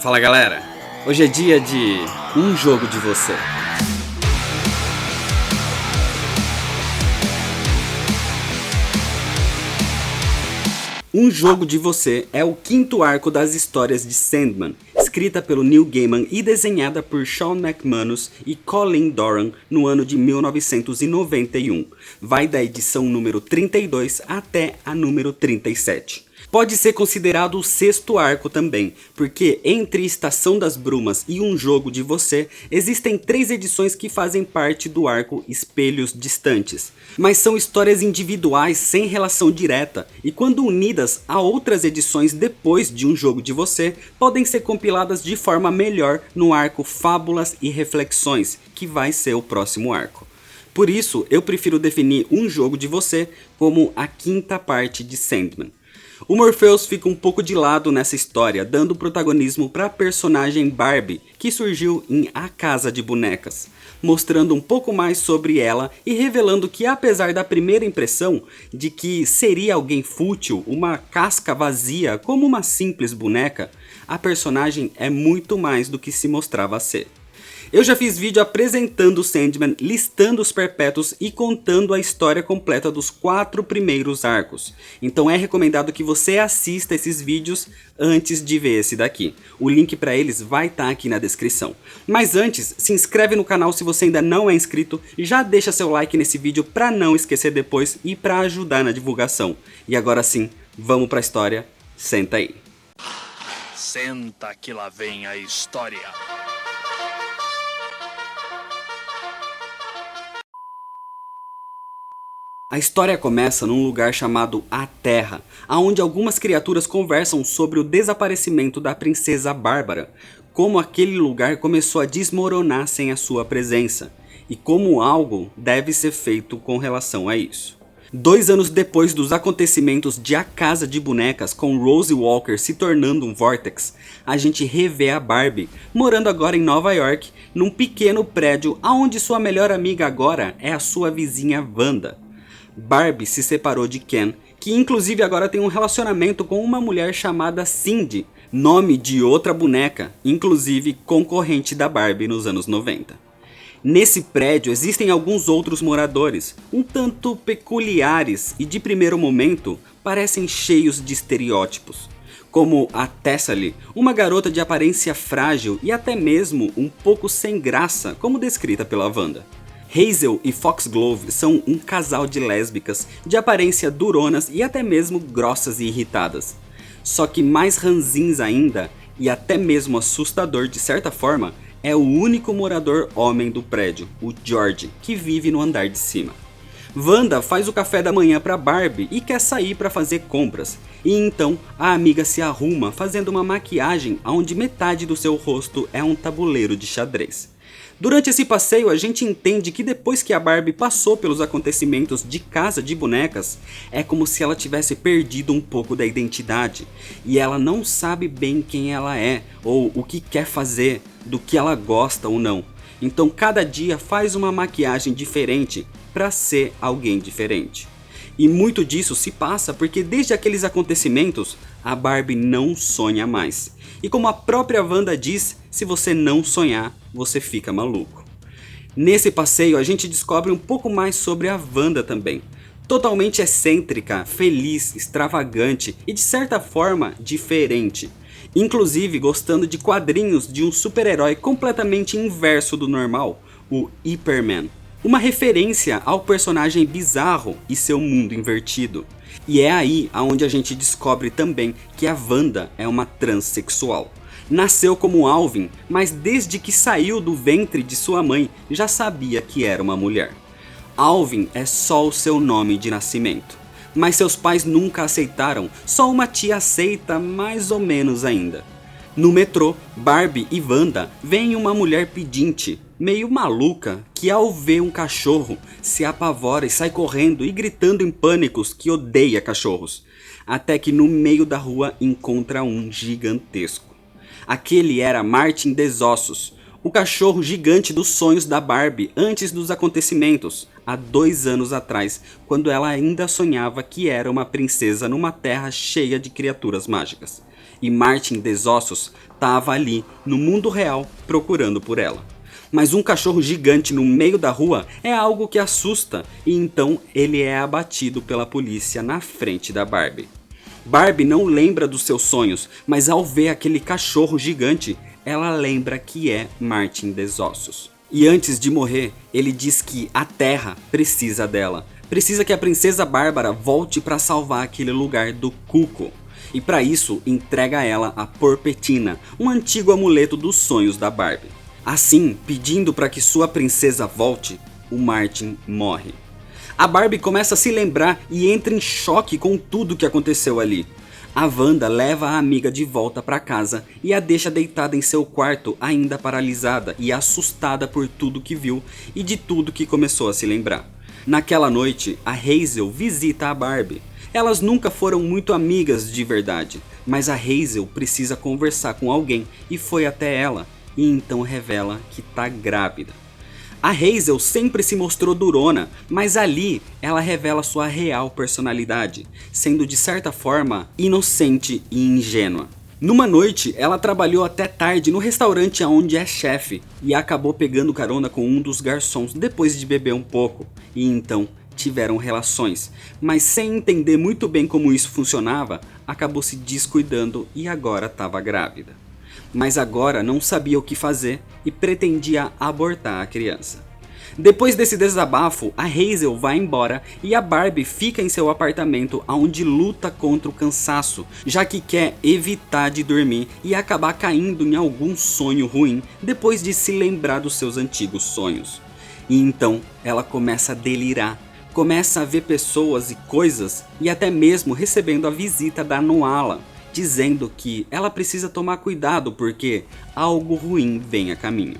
Fala galera, hoje é dia de um jogo de você. Um Jogo de Você é o quinto arco das histórias de Sandman, escrita pelo Neil Gaiman e desenhada por Sean McManus e Colin Doran no ano de 1991. Vai da edição número 32 até a número 37. Pode ser considerado o sexto arco também, porque entre Estação das Brumas e Um Jogo de Você, existem 3 edições que fazem parte do arco Espelhos Distantes. Mas são histórias individuais sem relação direta, e quando unidas a outras edições depois de Um Jogo de Você, podem ser compiladas de forma melhor no arco Fábulas e Reflexões, que vai ser o próximo arco. Por isso, eu prefiro definir Um Jogo de Você como a quinta parte de Sandman. O Morpheus fica um pouco de lado nessa história, dando protagonismo para a personagem Barbie, que surgiu em A Casa de Bonecas, mostrando um pouco mais sobre ela e revelando que, apesar da primeira impressão de que seria alguém fútil, uma casca vazia como uma simples boneca, a personagem é muito mais do que se mostrava ser. Eu já fiz vídeo apresentando Sandman, listando os perpétuos e contando a história completa dos 4 primeiros arcos. Então é recomendado que você assista esses vídeos antes de ver esse daqui. O link para eles vai estar aqui na descrição. Mas antes, se inscreve no canal se você ainda não é inscrito, já deixa seu like nesse vídeo para não esquecer depois e para ajudar na divulgação. E agora sim, vamos para a história, senta aí. Senta que lá vem a história. A história começa num lugar chamado A Terra, onde algumas criaturas conversam sobre o desaparecimento da princesa Bárbara, como aquele lugar começou a desmoronar sem a sua presença, e como algo deve ser feito com relação a isso. 2 anos depois dos acontecimentos de A Casa de Bonecas, com Rose Walker se tornando um Vortex, a gente revê a Barbie, morando agora em Nova York, num pequeno prédio onde sua melhor amiga agora é a sua vizinha Wanda. Barbie se separou de Ken, que inclusive agora tem um relacionamento com uma mulher chamada Cindy, nome de outra boneca, inclusive concorrente da Barbie nos anos 90. Nesse prédio existem alguns outros moradores, um tanto peculiares e de primeiro momento parecem cheios de estereótipos, como a Thessaly, uma garota de aparência frágil e até mesmo um pouco sem graça, como descrita pela Wanda. Hazel e Foxglove são um casal de lésbicas de aparência duronas e até mesmo grossas e irritadas. Só que mais ranzins ainda, e até mesmo assustador de certa forma, é o único morador homem do prédio, o George, que vive no andar de cima. Wanda faz o café da manhã para Barbie e quer sair para fazer compras, e então a amiga se arruma fazendo uma maquiagem onde metade do seu rosto é um tabuleiro de xadrez. Durante esse passeio a gente entende que depois que a Barbie passou pelos acontecimentos de Casa de Bonecas, é como se ela tivesse perdido um pouco da identidade, e ela não sabe bem quem ela é, ou o que quer fazer, do que ela gosta ou não. Então cada dia faz uma maquiagem diferente para ser alguém diferente. E muito disso se passa porque desde aqueles acontecimentos, a Barbie não sonha mais. E como a própria Wanda diz, se você não sonhar, você fica maluco. Nesse passeio a gente descobre um pouco mais sobre a Wanda também. Totalmente excêntrica, feliz, extravagante e de certa forma diferente. Inclusive gostando de quadrinhos de um super-herói completamente inverso do normal, o Hyperman. Uma referência ao personagem bizarro e seu mundo invertido. E é aí onde a gente descobre também que a Wanda é uma transexual. Nasceu como Alvin, mas desde que saiu do ventre de sua mãe já sabia que era uma mulher. Alvin é só o seu nome de nascimento, mas seus pais nunca aceitaram, só uma tia aceita mais ou menos ainda. No metrô, Barbie e Wanda veem uma mulher pedinte, meio maluca, que ao ver um cachorro se apavora e sai correndo e gritando em pânicos que odeia cachorros, até que no meio da rua encontra um gigantesco. Aquele era Martin Desossos, o cachorro gigante dos sonhos da Barbie antes dos acontecimentos, há 2 anos atrás, quando ela ainda sonhava que era uma princesa numa terra cheia de criaturas mágicas. e Martin Desossos estava ali no mundo real procurando por ela. Mas um cachorro gigante no meio da rua é algo que assusta e então ele é abatido pela polícia na frente da Barbie. Barbie não lembra dos seus sonhos, mas ao ver aquele cachorro gigante, ela lembra que é Martin Desossos. E antes de morrer, ele diz que a Terra precisa dela. Precisa que a princesa Bárbara volte para salvar aquele lugar do Cuco. E para isso, entrega a ela a Porpetina, um antigo amuleto dos sonhos da Barbie. Assim, pedindo para que sua princesa volte, o Martin morre. A Barbie começa a se lembrar e entra em choque com tudo que aconteceu ali. A Wanda leva a amiga de volta para casa e a deixa deitada em seu quarto, ainda paralisada e assustada por tudo que viu e de tudo que começou a se lembrar. Naquela noite, a Hazel visita a Barbie. Elas nunca foram muito amigas de verdade, mas a Hazel precisa conversar com alguém e foi até ela. E então revela que tá grávida. A Hazel sempre se mostrou durona, mas ali ela revela sua real personalidade, sendo de certa forma inocente e ingênua. Numa noite, ela trabalhou até tarde no restaurante onde é chefe e acabou pegando carona com um dos garçons depois de beber um pouco, e então tiveram relações, mas sem entender muito bem como isso funcionava, acabou se descuidando e agora estava grávida. Mas agora não sabia o que fazer e pretendia abortar a criança. Depois desse desabafo, a Hazel vai embora e a Barbie fica em seu apartamento onde luta contra o cansaço, já que quer evitar de dormir e acabar caindo em algum sonho ruim depois de se lembrar dos seus antigos sonhos. E então ela começa a delirar, começa a ver pessoas e coisas e até mesmo recebendo a visita da Noala, dizendo que ela precisa tomar cuidado porque algo ruim vem a caminho.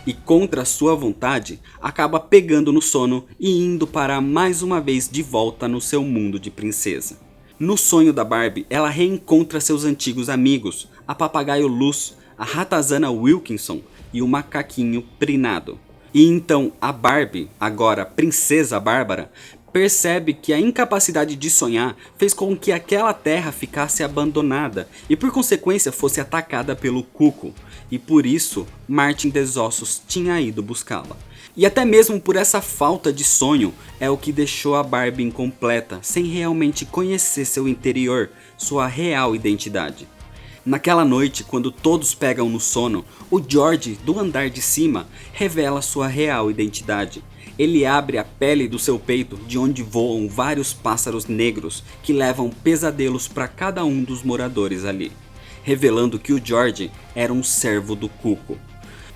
E contra sua vontade, acaba pegando no sono e indo parar mais uma vez de volta no seu mundo de princesa. No sonho da Barbie, ela reencontra seus antigos amigos, a papagaio Luz, a ratazana Wilkinson e o macaquinho Prinado. E então a Barbie, agora princesa Bárbara, percebe que a incapacidade de sonhar fez com que aquela terra ficasse abandonada e por consequência fosse atacada pelo Cuco, e por isso Martin Desossos tinha ido buscá-la. E até mesmo por essa falta de sonho é o que deixou a Barbie incompleta, sem realmente conhecer seu interior, sua real identidade. Naquela noite, quando todos pegam no sono, o George, do andar de cima, revela sua real identidade. Ele abre a pele do seu peito, de onde voam vários pássaros negros que levam pesadelos para cada um dos moradores ali, revelando que o George era um servo do Cuco.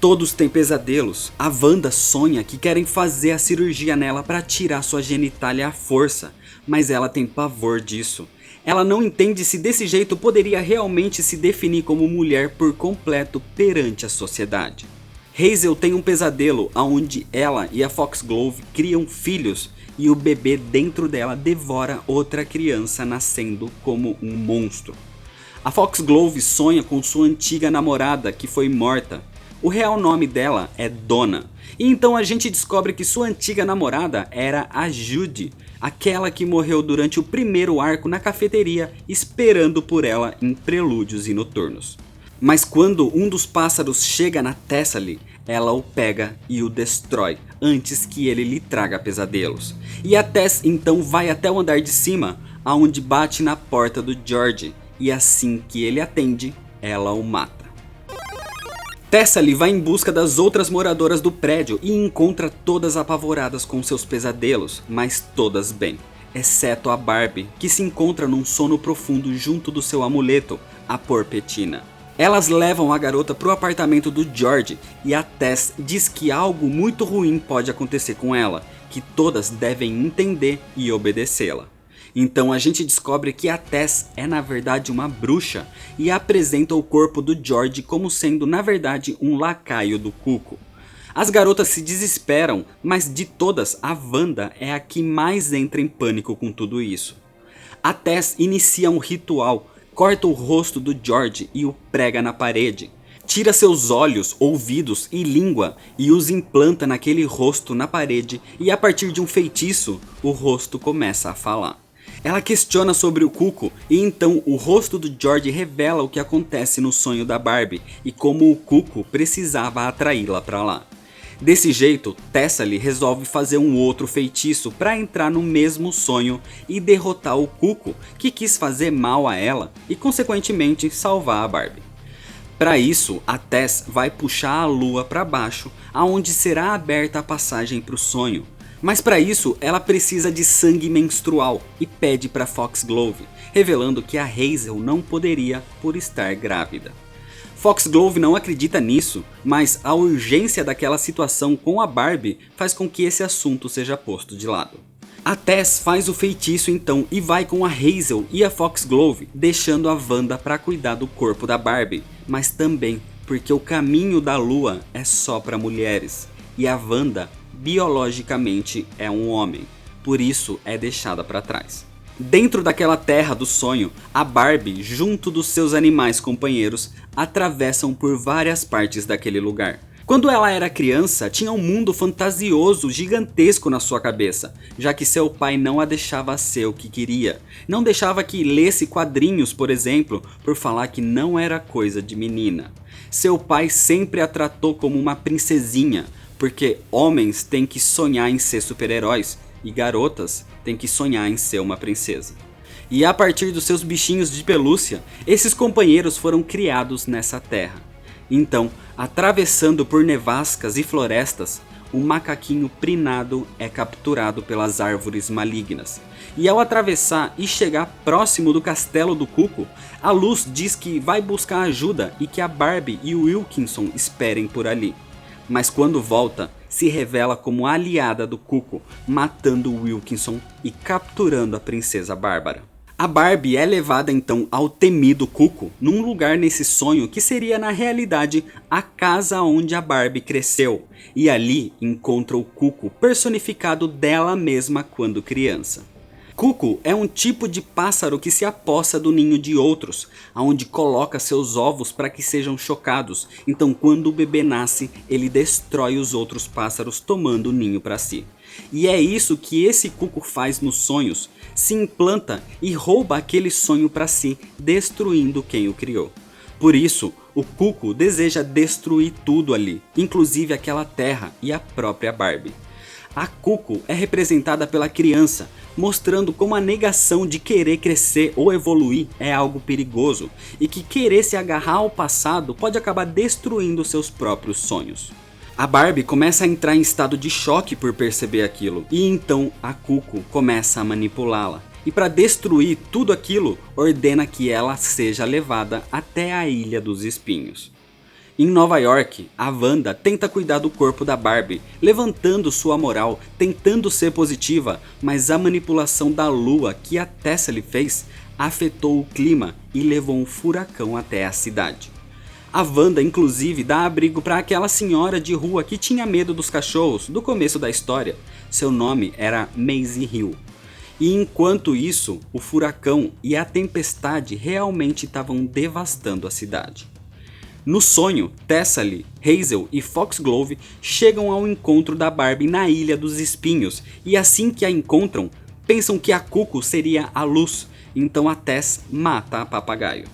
Todos têm pesadelos. A Wanda sonha que querem fazer a cirurgia nela para tirar sua genitália à força, mas ela tem pavor disso. Ela não entende se desse jeito poderia realmente se definir como mulher por completo perante a sociedade. Hazel tem um pesadelo onde ela e a Foxglove criam filhos e o bebê dentro dela devora outra criança nascendo como um monstro. A Foxglove sonha com sua antiga namorada que foi morta. O real nome dela é Donna. E então a gente descobre que sua antiga namorada era a Judy, aquela que morreu durante o primeiro arco na cafeteria esperando por ela em Prelúdios e Noturnos. Mas quando um dos pássaros chega na Thessaly, ela o pega e o destrói antes que ele lhe traga pesadelos. E a Tess então vai até o andar de cima, aonde bate na porta do George, e assim que ele atende, ela o mata. Thessaly vai em busca das outras moradoras do prédio e encontra todas apavoradas com seus pesadelos, mas todas bem, exceto a Barbie, que se encontra num sono profundo junto do seu amuleto, a Porpetina. Elas levam a garota para o apartamento do George e a Tess diz que algo muito ruim pode acontecer com ela, que todas devem entender e obedecê-la. Então a gente descobre que a Tess é na verdade uma bruxa e apresenta o corpo do George como sendo na verdade um lacaio do Cuco. As garotas se desesperam, mas de todas a Wanda é a que mais entra em pânico com tudo isso. A Tess inicia um ritual, corta o rosto do George e o prega na parede. Tira seus olhos, ouvidos e língua e os implanta naquele rosto na parede e a partir de um feitiço, o rosto começa a falar. Ela questiona sobre o Cuco e então o rosto do George revela o que acontece no sonho da Barbie e como o Cuco precisava atraí-la para lá. Desse jeito, Thessaly resolve fazer um outro feitiço para entrar no mesmo sonho e derrotar o Cuco, que quis fazer mal a ela e consequentemente salvar a Barbie. Para isso, a Tess vai puxar a lua para baixo, aonde será aberta a passagem para o sonho. Mas para isso, ela precisa de sangue menstrual e pede para Foxglove, revelando que a Hazel não poderia por estar grávida. Foxglove não acredita nisso, mas a urgência daquela situação com a Barbie faz com que esse assunto seja posto de lado. A Tess faz o feitiço então e vai com a Hazel e a Foxglove, deixando a Wanda para cuidar do corpo da Barbie, mas também porque o caminho da lua é só para mulheres, e a Wanda biologicamente é um homem, por isso é deixada para trás. Dentro daquela terra do sonho, a Barbie, junto dos seus animais companheiros, atravessam por várias partes daquele lugar. Quando ela era criança, tinha um mundo fantasioso gigantesco na sua cabeça, já que seu pai não a deixava ser o que queria. Não deixava que lesse quadrinhos, por exemplo, por falar que não era coisa de menina. Seu pai sempre a tratou como uma princesinha, porque homens têm que sonhar em ser super-heróis, e garotas têm que sonhar em ser uma princesa. E a partir dos seus bichinhos de pelúcia, esses companheiros foram criados nessa terra. Então, atravessando por nevascas e florestas, o macaquinho Prinado é capturado pelas árvores malignas. E ao atravessar e chegar próximo do castelo do Cuco, a Luz diz que vai buscar ajuda e que a Barbie e o Wilkinson esperem por ali. Mas quando volta, se revela como aliada do Cuco, matando o Wilkinson e capturando a princesa Bárbara. A Barbie é levada então ao temido Cuco, num lugar nesse sonho que seria na realidade a casa onde a Barbie cresceu, e ali encontra o Cuco personificado dela mesma quando criança. Cuco é um tipo de pássaro que se apossa do ninho de outros, aonde coloca seus ovos para que sejam chocados, então quando o bebê nasce, ele destrói os outros pássaros tomando o ninho para si. E é isso que esse Cuco faz nos sonhos, se implanta e rouba aquele sonho para si, destruindo quem o criou. Por isso, o Cuco deseja destruir tudo ali, inclusive aquela terra e a própria Barbie. A Cuco é representada pela criança, mostrando como a negação de querer crescer ou evoluir é algo perigoso e que querer se agarrar ao passado pode acabar destruindo seus próprios sonhos. A Barbie começa a entrar em estado de choque por perceber aquilo, e então a Cuco começa a manipulá-la. E para destruir tudo aquilo, ordena que ela seja levada até a Ilha dos Espinhos. Em Nova York, a Wanda tenta cuidar do corpo da Barbie, levantando sua moral, tentando ser positiva, mas a manipulação da lua que a Thessaly fez afetou o clima e levou um furacão até a cidade. A Wanda inclusive dá abrigo para aquela senhora de rua que tinha medo dos cachorros do começo da história. Seu nome era Maisie Hill. E enquanto isso, o furacão e a tempestade realmente estavam devastando a cidade. No sonho, Thessaly, Hazel e Foxglove chegam ao encontro da Barbie na Ilha dos Espinhos e assim que a encontram, pensam que a Cuco seria a Luz, então a Tess mata a Papagaio.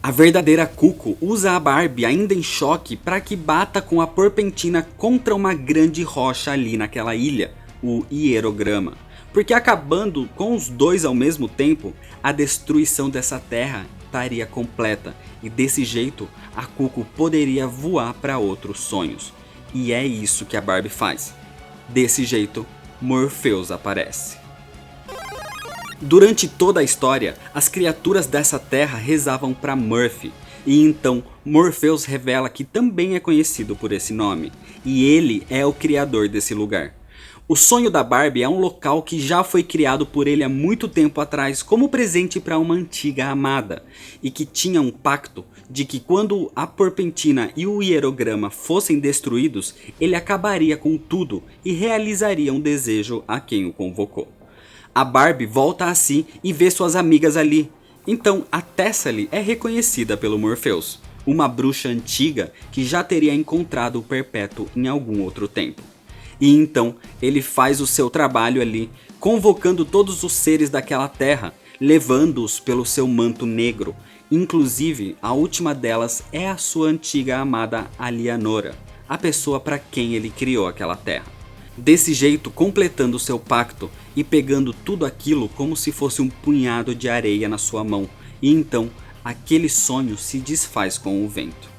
A verdadeira Cuco usa a Barbie ainda em choque para que bata com a Porpentina contra uma grande rocha ali naquela ilha, o Hierograma. Porque acabando com os dois ao mesmo tempo, a destruição dessa terra estaria completa e desse jeito a Cuco poderia voar para outros sonhos. E é isso que a Barbie faz. Desse jeito, Morpheus aparece. Durante toda a história, as criaturas dessa terra rezavam para Murphy, e então Morpheus revela que também é conhecido por esse nome, e ele é o criador desse lugar. O sonho da Barbie é um local que já foi criado por ele há muito tempo atrás como presente para uma antiga amada, e que tinha um pacto de que quando a Porpentina e o Hierograma fossem destruídos, ele acabaria com tudo e realizaria um desejo a quem o convocou. A Barbie volta a si e vê suas amigas ali, então a Thessaly é reconhecida pelo Morpheus, uma bruxa antiga que já teria encontrado o Perpétuo em algum outro tempo. E então ele faz o seu trabalho ali, convocando todos os seres daquela terra, levando-os pelo seu manto negro. Inclusive, a última delas é a sua antiga amada Alianora, a pessoa para quem ele criou aquela terra. Desse jeito, completando seu pacto e pegando tudo aquilo como se fosse um punhado de areia na sua mão. E então, aquele sonho se desfaz com o vento.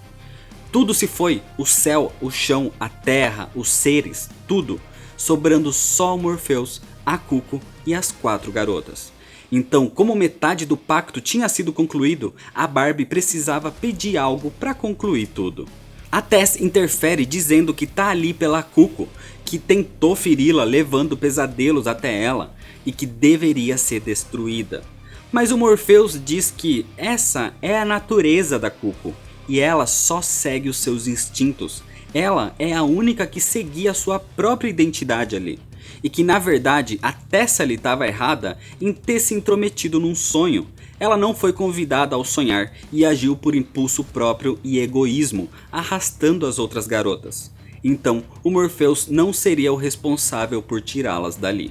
Tudo se foi, o céu, o chão, a terra, os seres, tudo, sobrando só o Morpheus, a Cuco e as 4 garotas. Então, como metade do pacto tinha sido concluído, a Barbie precisava pedir algo para concluir tudo. A Tess interfere dizendo que tá ali pela Cuco, que tentou feri-la levando pesadelos até ela e que deveria ser destruída. Mas o Morpheus diz que essa é a natureza da Cuco e ela só segue os seus instintos. Ela é a única que seguia a sua própria identidade ali. E que na verdade a Tess ali estava errada em ter se intrometido num sonho. Ela não foi convidada ao sonhar e agiu por impulso próprio e egoísmo, arrastando as outras garotas. Então, o Morpheus não seria o responsável por tirá-las dali.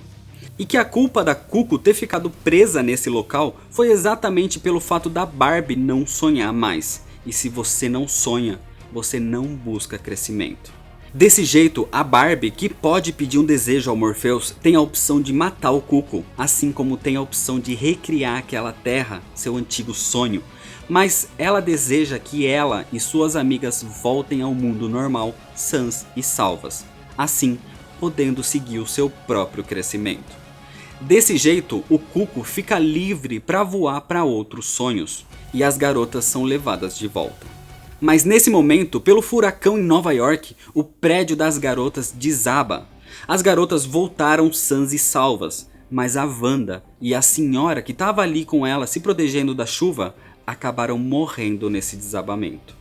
E que a culpa da Cuco ter ficado presa nesse local foi exatamente pelo fato da Barbie não sonhar mais. E se você não sonha, você não busca crescimento. Desse jeito, a Barbie, que pode pedir um desejo ao Morpheus, tem a opção de matar o Cuco, assim como tem a opção de recriar aquela terra, seu antigo sonho. Mas ela deseja que ela e suas amigas voltem ao mundo normal, sãs e salvas, assim podendo seguir o seu próprio crescimento. Desse jeito, o Cuco fica livre para voar para outros sonhos, e as garotas são levadas de volta. Mas nesse momento, pelo furacão em Nova York, o prédio das garotas desaba. As garotas voltaram sãs e salvas, mas a Wanda e a senhora que estava ali com ela se protegendo da chuva acabaram morrendo nesse desabamento.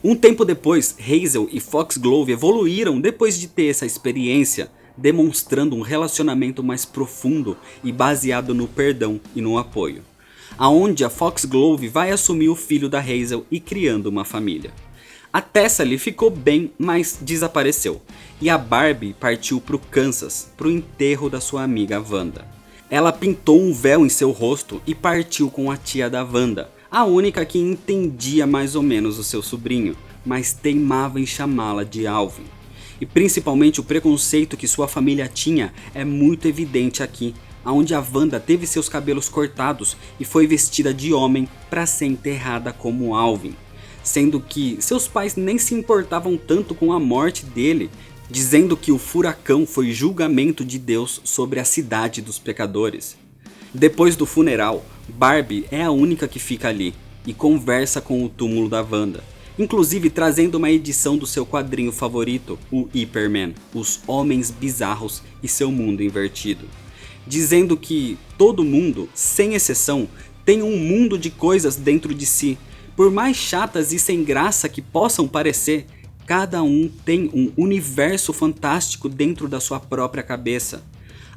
Um tempo depois, Hazel e Foxglove evoluíram depois de ter essa experiência, demonstrando um relacionamento mais profundo e baseado no perdão e no apoio. Aonde a Foxglove vai assumir o filho da Hazel e criando uma família. A Tessa ali ficou bem, mas desapareceu. E a Barbie partiu para o Kansas, para o enterro da sua amiga Wanda. Ela pintou um véu em seu rosto e partiu com a tia da Wanda, a única que entendia mais ou menos o seu sobrinho, mas teimava em chamá-la de Alvin. E principalmente o preconceito que sua família tinha é muito evidente aqui, onde a Wanda teve seus cabelos cortados e foi vestida de homem para ser enterrada como Alvin, sendo que seus pais nem se importavam tanto com a morte dele, dizendo que o furacão foi julgamento de Deus sobre a cidade dos pecadores. Depois do funeral, Barbie é a única que fica ali e conversa com o túmulo da Wanda, inclusive trazendo uma edição do seu quadrinho favorito, o Hyperman, Os Homens Bizarros e Seu Mundo Invertido. Dizendo que todo mundo, sem exceção, tem um mundo de coisas dentro de si. Por mais chatas e sem graça que possam parecer, cada um tem um universo fantástico dentro da sua própria cabeça.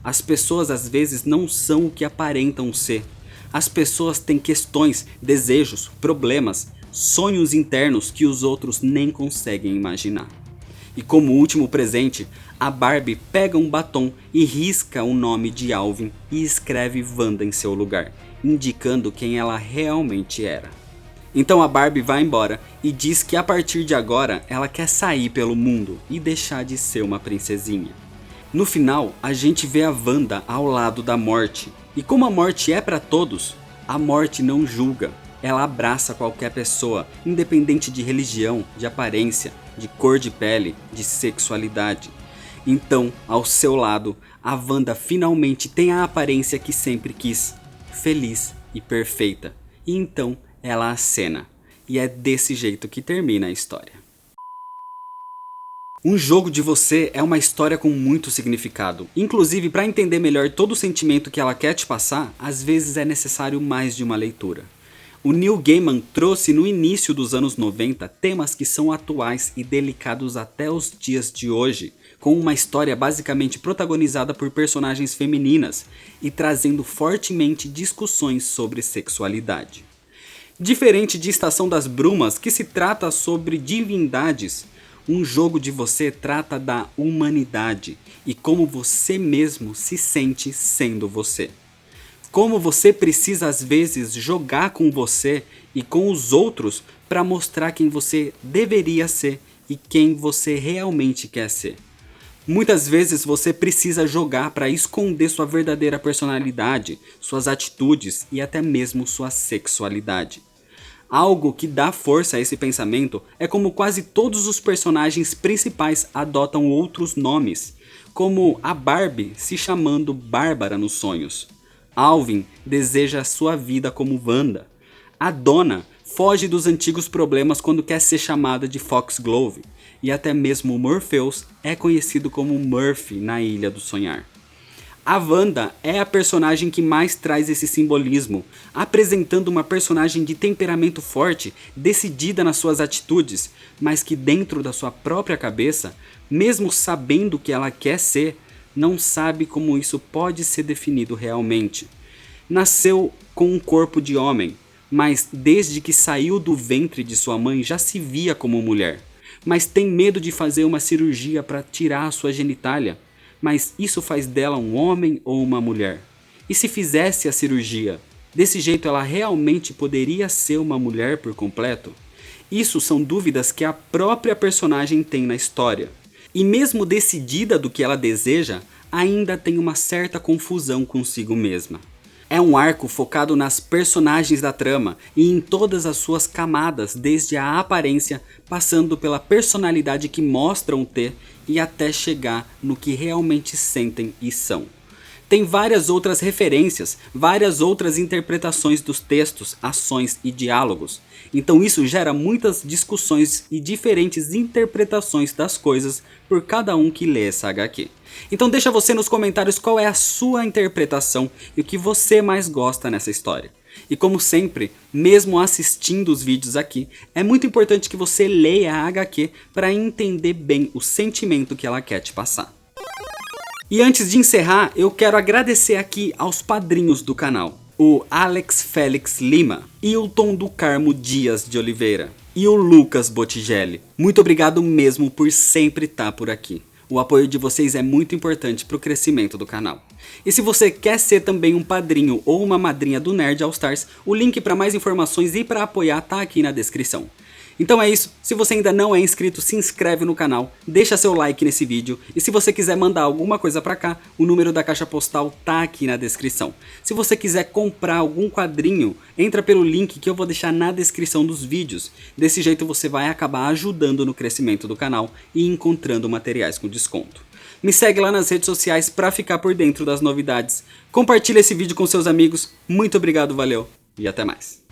As pessoas às vezes não são o que aparentam ser. As pessoas têm questões, desejos, problemas, sonhos internos que os outros nem conseguem imaginar. E como último presente, a Barbie pega um batom e risca o nome de Alvin e escreve Wanda em seu lugar, indicando quem ela realmente era. Então a Barbie vai embora e diz que a partir de agora ela quer sair pelo mundo e deixar de ser uma princesinha. No final, a gente vê a Wanda ao lado da morte. E como a morte é para todos, a morte não julga. Ela abraça qualquer pessoa, independente de religião, de aparência, de cor de pele, de sexualidade. Então, ao seu lado, a Wanda finalmente tem a aparência que sempre quis, feliz e perfeita. E então ela acena. E é desse jeito que termina a história. Um jogo de você é uma história com muito significado. Inclusive, para entender melhor todo o sentimento que ela quer te passar, às vezes é necessário mais de uma leitura. O Neil Gaiman trouxe no início dos anos 90 temas que são atuais e delicados até os dias de hoje, com uma história basicamente protagonizada por personagens femininas e trazendo fortemente discussões sobre sexualidade. Diferente de Estação das Brumas, que se trata sobre divindades, Um jogo de você trata da humanidade e como você mesmo se sente sendo você. Como você precisa às vezes jogar com você e com os outros para mostrar quem você deveria ser e quem você realmente quer ser. Muitas vezes você precisa jogar para esconder sua verdadeira personalidade, suas atitudes e até mesmo sua sexualidade. Algo que dá força a esse pensamento é como quase todos os personagens principais adotam outros nomes, como a Barbie se chamando Bárbara nos sonhos. Alvin deseja sua vida como Wanda. A Donna foge dos antigos problemas quando quer ser chamada de Foxglove. E até mesmo Morpheus é conhecido como Murphy na Ilha do Sonhar. A Wanda é a personagem que mais traz esse simbolismo, apresentando uma personagem de temperamento forte, decidida nas suas atitudes, mas que dentro da sua própria cabeça, mesmo sabendo o que ela quer ser, não sabe como isso pode ser definido realmente. Nasceu com um corpo de homem, mas desde que saiu do ventre de sua mãe já se via como mulher. Mas tem medo de fazer uma cirurgia para tirar a sua genitália. Mas isso faz dela um homem ou uma mulher? E se fizesse a cirurgia, desse jeito ela realmente poderia ser uma mulher por completo? Isso são dúvidas que a própria personagem tem na história. E mesmo decidida do que ela deseja, ainda tem uma certa confusão consigo mesma. É um arco focado nas personagens da trama e em todas as suas camadas, desde a aparência, passando pela personalidade que mostram ter e até chegar no que realmente sentem e são. Tem várias outras referências, várias outras interpretações dos textos, ações e diálogos. Então isso gera muitas discussões e diferentes interpretações das coisas por cada um que lê essa HQ. Então deixa você nos comentários qual é a sua interpretação e o que você mais gosta nessa história. E como sempre, mesmo assistindo os vídeos aqui, é muito importante que você leia a HQ para entender bem o sentimento que ela quer te passar. E antes de encerrar, eu quero agradecer aqui aos padrinhos do canal. O Alex Félix Lima, Hilton do Carmo Dias de Oliveira e o Lucas Bottigelli. Muito obrigado mesmo por sempre estar por aqui. O apoio de vocês é muito importante para o crescimento do canal. E se você quer ser também um padrinho ou uma madrinha do Nerd All Stars, o link para mais informações e para apoiar tá aqui na descrição. Então é isso, se você ainda não é inscrito, se inscreve no canal, deixa seu like nesse vídeo e se você quiser mandar alguma coisa pra cá, o número da caixa postal tá aqui na descrição. Se você quiser comprar algum quadrinho, entra pelo link que eu vou deixar na descrição dos vídeos. Desse jeito você vai acabar ajudando no crescimento do canal e encontrando materiais com desconto. Me segue lá nas redes sociais pra ficar por dentro das novidades. Compartilha esse vídeo com seus amigos, muito obrigado, valeu e até mais.